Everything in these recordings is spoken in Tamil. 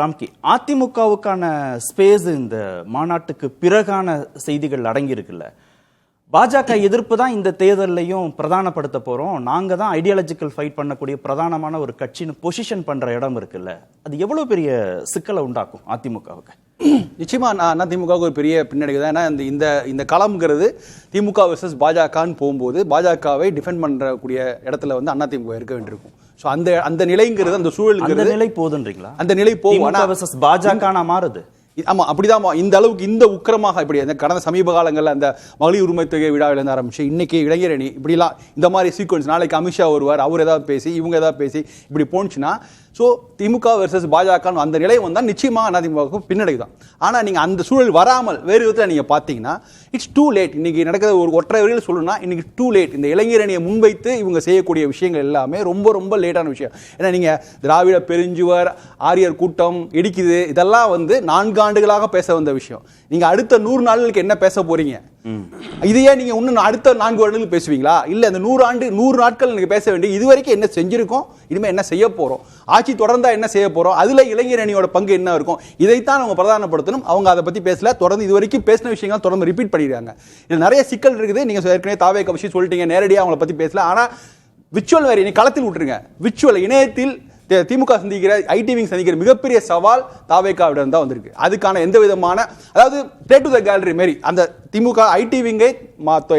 ராம்கி, அதிமுகவுக்கான ஸ்பேஸ் இந்த மாநாட்டுக்கு பிறகான செய்திகள் அடங்கி இருக்குல்ல. பாஜக எதிர்ப்பு தான் இந்த தேர்தலையும் பிரதானப்படுத்த போறோம், நாங்க தான் ஐடியாலஜிக்கல் ஃபைட் பண்ணக்கூடிய பிரதானமான ஒரு கட்சின்னு பொசிஷன் பண்ற இடம் இருக்குல்ல, அது எவ்வளவு பெரிய சிக்கலை உண்டாக்கும் அதிமுகவுக்கு? நிச்சயமா அதிமுகவுக்கு ஒரு பெரிய பின்னடைவு தான். ஏன்னா இந்த இந்த களம்ங்கிறது திமுக வெர்சஸ் பாஜகன்னு போகும்போது பாஜகவை டிஃபெண்ட் பண்ணக்கூடிய இடத்துல வந்து அதிமுக இருக்க வேண்டியிருக்கும். ஸோ அந்த நிலைங்கிறது, அந்த சூழல் நிலை போதுன்றீங்களா? அந்த நிலை போகும். பாஜக மாறுது. ஆமா, அப்படிதான். இந்த அளவுக்கு இந்த உக்கிரமாக இப்படி கடந்த சமீப காலங்களில் அந்த மகளிர் உரிமை தொகை விழாவிலிருந்து ஆரம்பிச்சு இன்னைக்கு இளைஞரணி இப்படிலாம் இந்த மாதிரி சீக்வன்ஸ், நாளைக்கு அமித்ஷா வருவார், அவர் ஏதாவது பேசி இவங்க ஏதாவது பேசி இப்படி போனுச்சுன்னா, ஸோ திமுக வெர்சஸ் பாஜக அந்த நிலை வந்தால் நிச்சயமாக அதிமுக பின்னடை தான். ஆனால் நீங்கள் அந்த சூழல் வராமல் வேறு விதத்தில் நீங்கள் பார்த்தீங்கன்னா இட்ஸ் டூ லேட். இன்னைக்கு நடக்கிற ஒரு ஒற்றை வரியில் சொல்லணும்னா இன்னைக்கு டூ லேட். இந்த இளைஞரணியை முன்வைத்து இவங்க செய்யக்கூடிய விஷயங்கள் எல்லாமே ரொம்ப ரொம்ப லேட்டான விஷயம். ஏன்னா நீங்கள் திராவிட பெருஞ்சுவர், ஆரியர் கூட்டம் இடிக்குது, இதெல்லாம் வந்து 4 ஆண்டுகளாக பேச வந்த விஷயம். நீங்கள் அடுத்த 100 நாட்களுக்கு என்ன பேச போறீங்க? இதையே நீங்க இன்னும் அடுத்த 4 வருடங்கள் பேசுவீங்களா? இல்ல இந்த 100 நாட்கள் நீங்க பேச வேண்டிய இதுவரைக்கும் என்ன செஞ்சிருக்கோம், இனிமே என்ன செய்ய போறோம், ஆட்சி தொடர்ந்தா என்ன செய்ய போறோம், அதுல இளைஞர் அணியோட பங்கு என்ன இருக்கும், இதைத்தான் அவங்க பிரதானப்படுத்தணும். அவங்க அதை பத்தி பேசல. தொடர்ந்து இதுவரைக்கும் பேசின விஷயங்கள் தொடர்ந்து ரிப்பீட் பண்ணிடுறாங்க. இதுல நிறைய சிக்கல் இருக்குது. நீங்க ஏற்கனவே தாவேக விஷயம் சொல்லிட்டீங்க, நேரடியாக அவங்கள பத்தி பேசல. ஆனா விச்சுவல் வேற, நீ களத்தில் விட்டுருங்க. விச்சுவல் இணையத்தில் திமுக சந்திக்கிற, ஐடிவிங் சந்திக்கிற மிகப்பெரிய சவால் தாவேகாவிடம் தான் வந்திருக்கு. அதுக்கான எந்த விதமான, அதாவது பிளே டு த கேலரி மாரி அந்த திமுக ஐடிவிங்கை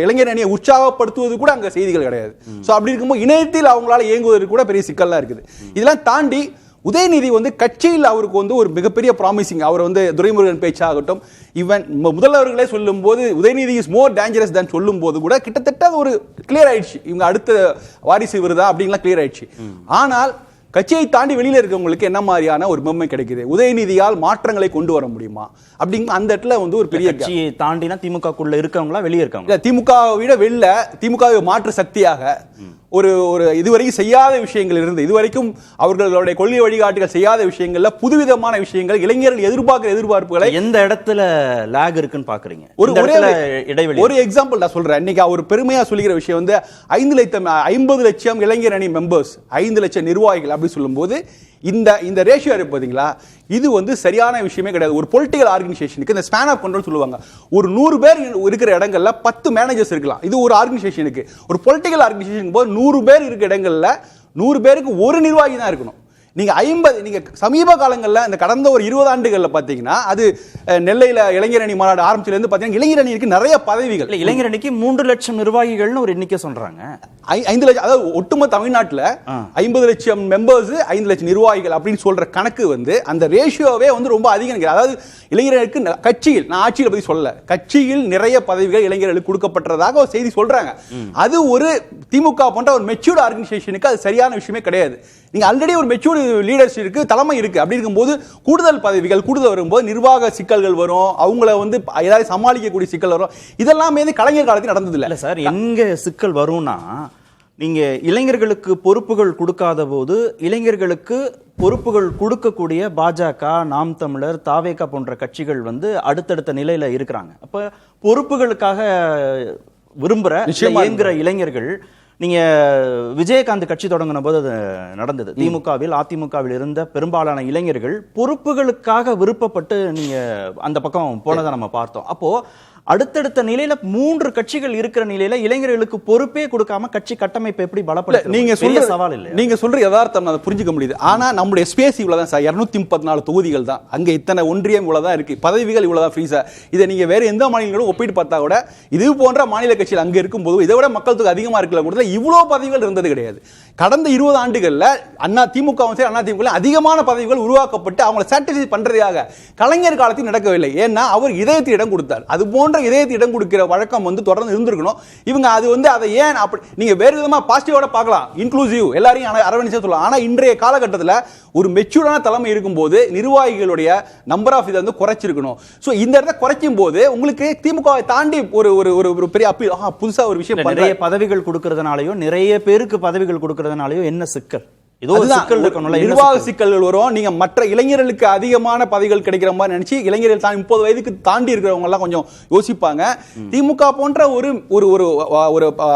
இளைஞர் அணியை உற்சாகப்படுத்துவது கூட அங்க செய்திகள் கிடையாது. ஸோ அப்படி இருக்கும்போது இணையத்தில் அவங்களால இயங்குவதற்கு கூட பெரிய சிக்கல்லாம் இருக்குது. இதெல்லாம் தாண்டி உதயநிதி வந்து கட்சியில் அவருக்கு வந்து ஒரு மிகப்பெரிய ப்ராமிசிங். அவர் வந்து துரைமுருகன் பேச்சாகட்டும், ஈவன் முதல்வர்களே சொல்லும் போது உதயநிதி இஸ் மோர் டேஞ்சரஸ் தான் சொல்லும் போது கூட கிட்டத்தட்ட ஒரு கிளியர் ஆயிடுச்சு, இவங்க அடுத்த வாரிசு வருதா அப்படின்லாம் கிளியர் ஆயிடுச்சு. ஆனால் கட்சியை தாண்டி வெளியில இருக்கவங்களுக்கு என்ன மாதிரியான ஒரு மெம்மை கிடைக்குது? உதயநிதியால் மாற்றங்களை கொண்டு வர முடியுமா அப்படிங்க அந்த இடத்துல வந்து ஒரு பெரிய கட்சியை தாண்டினா திமுகக்குள்ள இருக்கவங்களா வெளியே இருக்காங்க? திமுகவை விட வெளில திமுக மாற்று சக்தியாக ஒரு இதுவரைக்கும் செய்யாத விஷயங்கள் இருந்து, இதுவரைக்கும் அவர்களுடைய கொள்கை வழிகாட்டுகள் செய்யாத விஷயங்கள்ல புதுவிதமான விஷயங்கள், இளைஞர்கள் எதிர்பார்க்கிற எதிர்பார்ப்புகளை எந்த இடத்துல லேக் இருக்குன்னு பாக்குறீங்க? ஒரு எக்ஸாம்பிள் நான் சொல்றேன். இன்னைக்கு அவர் பெருமையா சொல்லிக்கிற விஷயம் வந்து 50 லட்சம் இளைஞர் அணி மெம்பர்ஸ், 5 லட்சம் நிர்வாகிகள் அப்படி சொல்லும் போது இந்த ரேஷியோ இருக்கு பாத்தீங்களா, இது வந்து சரியான விஷயமே கிடையாது. ஒரு பொலிட்டிக்கல் ஆர்கனைசேஷனுக்கு இந்த ஸ்பேன் ஆஃப் கண்ட்ரோல் சொல்லுவாங்க. ஒரு 100 பேர் இருக்கிற இடங்கள்ல 10 மேனேஜர்ஸ் இருக்கலாம். இது ஒரு ஆர்கனைசேஷனுக்கு. ஒரு பொலிட்டிக்கல் ஆர்கனைசேஷன் போது 100 பேர் இருக்கிற இடங்கள்ல 100 பேருக்கு ஒரு நிர்வாகி தான் இருக்கணும். நீங்க சமீப காலங்களில் இந்த கடந்த ஒரு 20 ஆண்டுகள்ல பாத்தீங்கன்னா, அது நெல்லையில இளைஞரணி மாநாடு ஆரம்பிச்சதுல இருந்து பாத்தீங்கன்னா இளைஞரணிக்கு நிறைய பதவிகள். இளைஞரணிக்கு 3 லட்சம் நிர்வாகிகள்னு ஒரு எண்ணிக்கை சொல்றாங்க. 5 லட்சம், அதாவது ஒட்டுமொத்த தமிழ்நாட்டில் 50 லட்சம் மெம்பர்ஸ், 5 லட்சம் நிர்வாகிகள் அப்படின்னு சொல்ற கணக்கு வந்து அந்த ரேஷியோவே வந்து ரொம்ப அதிகம். அதாவது இளைஞர்களுக்கு கட்சியில், நான் ஆட்சியில் பத்தி சொல்லல, கட்சியில் நிறைய பதவிகள் இளைஞர்களுக்கு கொடுக்கப்பட்டதாக ஒரு செய்தி சொல்றாங்க. அது ஒரு திமுக போன்ற ஒரு மெச்சூர்ட் ஆர்கனைசேஷனுக்கு அது சரியான விஷயமே கிடையாது. நீங்க ஆல்ரெடி ஒரு மெச்சூர்ட் லீடர்ஸ் இருக்கு, தலைமை இருக்கு. அப்படி இருக்கும்போது கூடுதல் பதவிகள் கூடுதல் வரும்போது நிர்வாக சிக்கல்கள் வரும், அவங்கள வந்து ஏதாவது சமாளிக்கக்கூடிய சிக்கல் வரும். இதெல்லாம் கலைஞர் காலத்தில் நடந்தது இல்லை சார். எங்க சிக்கல் வரும்னா, நீங்க இளைஞர்களுக்கு பொறுப்புகள் கொடுக்காத போது இளைஞர்களுக்கு பொறுப்புகள் கொடுக்கக்கூடிய பாஜக, நாம் தமிழர், தாவேகா போன்ற கட்சிகள் வந்து அடுத்தடுத்த நிலையில இருக்கிறாங்க. அப்ப பொறுப்புகளுக்காக விரும்புற இளைஞர்கள், நீங்க விஜயகாந்த் கட்சி தொடங்கின போது அது நடந்தது. திமுகவில், அதிமுகவில் இருந்த பெரும்பாலான இளைஞர்கள் பொறுப்புகளுக்காக விருப்பப்பட்டு நீங்க அந்த பக்கம் போனதை நம்ம பார்த்தோம். அப்போ அடுத்தடுத்த நிலையில 3 கட்சிகள் இருக்கிற நிலையில இளைஞர்களுக்கு பொறுப்பே கொடுக்காம கட்சி கட்டமைப்பு எப்படி பலப்படுத்த? நீங்க சொல்ற சவால் இல்லை. நீங்க சொல்ற யதார்த்தம் அதை புரிஞ்சுக்க முடியுது. ஆனா நம்முடைய ஸ்பேஸ் இவ்வளவுதான் சார், 234 தொகுதிகள் தான். அங்க இத்தனை ஒன்றியம் இவ்வளவுதான் இருக்கு, பதவிகள் இவ்வளவுதான் ஃப்ரீஸா. இதை நீங்க வேற எந்த மாநிலங்களும் ஒப்பிட்டு பார்த்தா கூட இது போன்ற மாநில கட்சிகள் அங்க இருக்கும்போது இதை விட மக்கள் தொகை அதிகமா இருக்கல கூட இவ்வளவு பதவிகள் இருந்தது கிடையாது. கடந்த 20 ஆண்டுகள்ல திமுகவும் சரி அதிமுக அதிகமான பதவிகள் உருவாக்கப்பட்டு அவங்களை சாட்டிஸ்ஃபை பண்றதாக கலைஞர் காலத்தில் நடக்கவில்லை. ஏன்னா அவர் இதயத்தில் இடம் கொடுத்தார். அது போன்ற இதயத்தில் இடம் கொடுக்கிற வழக்கம் வந்து தொடர்ந்து இருந்திருக்கணும். இவங்க அது வந்து அதை ஏன் அப்படி நீங்க வேறு விதமா பாசிட்டிவோட பார்க்கலாம், இன்க்ளூசிவ் எல்லாரையும் அரவணைச்சு சொல்லலாம். ஆனா இன்றைய காலகட்டத்தில் ஒரு மெச்சூரான தலைமை இருக்கும்போது நிர்வாகிகளுடைய நம்பர் ஆஃப் இதை வந்து குறைச்சிருக்கணும். ஸோ இந்த இடத்த குறைக்கும் போது உங்களுக்கு திமுகவை தாண்டி ஒரு பெரிய அப்பீல், புதுசா ஒரு விஷயம், நிறைய பதவிகள் கொடுக்கறதுனாலயோ நிறைய பேருக்கு பதவிகள் கொடுக்கறதுனாலயோ என்ன சிக்கல்? நிர்வாக சிக்கல்கள் வரும். நீங்க மற்ற இளைஞர்களுக்கு அதிகமான பதவிகள் கிடைக்கிற மாதிரி நினைச்சு இளைஞர்கள் 30 வயதுக்கு தாண்டி இருக்கிறவங்க எல்லாம் கொஞ்சம் யோசிப்பாங்க. திமுக போன்ற ஒரு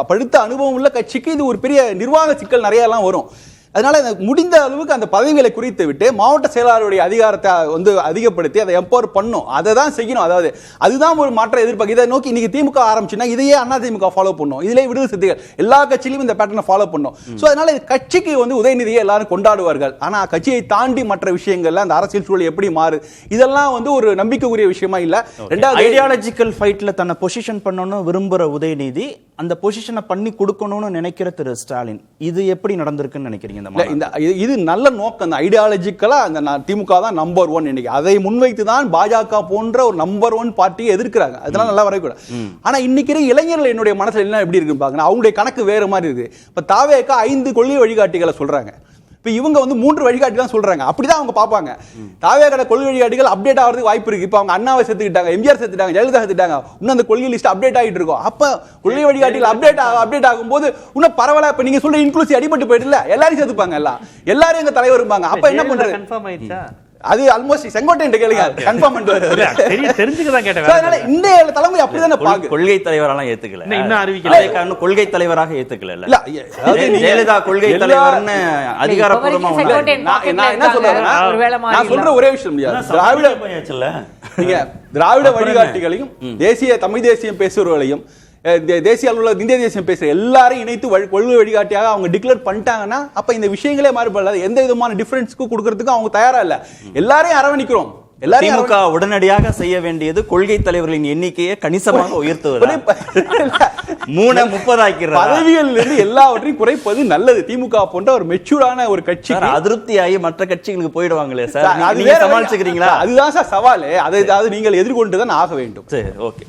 பழுத்த அனுபவம் உள்ள கட்சிக்கு இது ஒரு பெரிய நிர்வாக சிக்கல் நிறைய எல்லாம் வரும். அதனால முடிந்த அளவுக்கு அந்த பதவிகளை குறித்து விட்டு மாவட்ட செயலாளருடைய அதிகாரத்தை வந்து அதிகப்படுத்தி அதை எம்பவர் பண்ணும், அதை தான் செய்யணும். அதாவது அதுதான் ஒரு மாற்ற எதிர்பார்க்க. இதை நோக்கி இன்னைக்கு திமுக ஆரம்பிச்சுன்னா இதையே அதிமுக ஃபாலோ பண்ணும், இதிலே விடுதலை சிறுத்தைகள் எல்லா கட்சியிலும் இந்த பேட்டர்னை ஃபாலோ பண்ணும். ஸோ அதனால கட்சிக்கு வந்து உதயநிதியை எல்லாரும் கொண்டாடுவார்கள். ஆனா கட்சியை தாண்டி மற்ற விஷயங்கள்ல அந்த அரசியல் சூழல் எப்படி மாறு, இதெல்லாம் வந்து ஒரு நம்பிக்கைக்குரிய விஷயமா இல்ல. ரெண்டாவது ஐடியாலஜிக்கல் ஃபைட்ல தன்னை பொசிஷன் பண்ணணும்னு விரும்புற உதயநிதி அந்த பொசிஷனை பண்ணி கொடுக்கணும்னு நினைக்கிற திரு ஸ்டாலின், இது எப்படி நடந்திருக்குன்னு நினைக்கிறீங்க? இது நல்ல நோக்கம் தான். ஐடியாலஜிக்கலா அந்த திமுக தான் நம்பர் 1 இன்னைக்கு. அதை முன்வைத்து தான் பாஜக போன்ற ஒரு நம்பர் 1 பார்ட்டியை எதிர்க்கிறாங்க. அதெல்லாம் நல்லா வரக்கூடாது. ஆனா இன்னைக்கு இளைஞர்கள் என்னுடைய மனசுல என்ன எப்படி இருக்கு பாருங்க, அவங்களுடைய கணக்கு வேற மாதிரி இருக்கு. இப்ப தாவேகா 5 கொள்கை வழிகாட்டிகளை சொல்றாங்க, இப்ப இவங்க வந்து 3 வழிகாட்டி தான் சொல்றாங்க. அப்படிதான் அவங்க பாப்பாங்க. தாவேகா கொள்கை வழிகாட்டிகள் அப்டேட் ஆகிறதுக்கு வாய்ப்பு இருக்கு. இப்ப அவங்க அண்ணாவை சேர்த்துக்கிட்டாங்க, எம்ஜிஆர் சேர்த்துட்டாங்க, ஜெயலலிதா சேர்த்துட்டாங்க, இன்னும் அந்த கொள்கை லிஸ்ட் அப்டேட் ஆகிட்டு இருக்கும். அப்ப கொள்கை வழிகாட்டிகள் அப்டேட் ஆகும்போது இன்னும் பரவாயில்ல. இப்ப நீங்க சொல்ற இன்க்ளூசிவ் அடிபட்டு போயிடல, எல்லாரும் சேர்த்துப்பாங்க, எல்லாரும் எங்க தலைவர் இருப்பாங்க. அப்ப என்ன பண்றது? கன்ஃபார்ம் ஆயிடுச்சா? அது ஆல்மோஸ்ட் செங்கோட்டையன் கேளுங்க, கன்ஃபார்ம் பண்ணிட்டு தெரிஞ்சுக்கதான் கேட்டேன். அதனால இந்த தலைமை அப்படிதானே பாக்கு. கொள்கை தலைவரெல்லாம் ஏத்துக்கல, இன்னும் அறிவிக்கல, கொள்கை தலைவராக ஏத்துக்கல. இல்ல ஜெயலலிதா கொள்கை தலைவர்னு அதிகாரப்பூர்வமா நான் என்ன சொல்றேன்னா, நான் சொல்ற ஒரே விஷயம், திராவிட வழிகாட்டிகளையும் தமிழ் தேசியம் பேசுறவர்களையும் தேசிய அளவில் இந்திய தேசியம் பேசுற எல்லாரையும் இணைத்து கொள்கை வழிகாட்டியாக அவங்க டிக்ளேர் பண்ணிட்டாங்கன்னா அப்ப இந்த விஷயங்களே மாறுபடாது. எந்த விதமான டிஃபரன்ஸ்க்கு கொடுக்கறதுக்கு அவங்க தயாரா இல்ல. எல்லாரையும் அரவணைக்கிறோம். திமுக உடனடியாக செய்ய வேண்டியது கொள்கை தலைவர்களின் எண்ணிக்கையை கணிசமாக உயர்த்துவது, 30 ஆக்கிறது, பதவியில் இருந்து எல்லாவற்றையும் குறைப்பது நல்லது. திமுக போன்ற ஒரு மெச்சூரான ஒரு கட்சி அதிருப்தியாகி மற்ற கட்சிகளுக்கு போயிடுவாங்களே சார், சமாளிச்சுக்கிறீங்களா? அதுதான் சார் சவால். அதை நீங்கள் எதிர்கொண்டுதான் ஆக வேண்டும். சரி, ஓகே.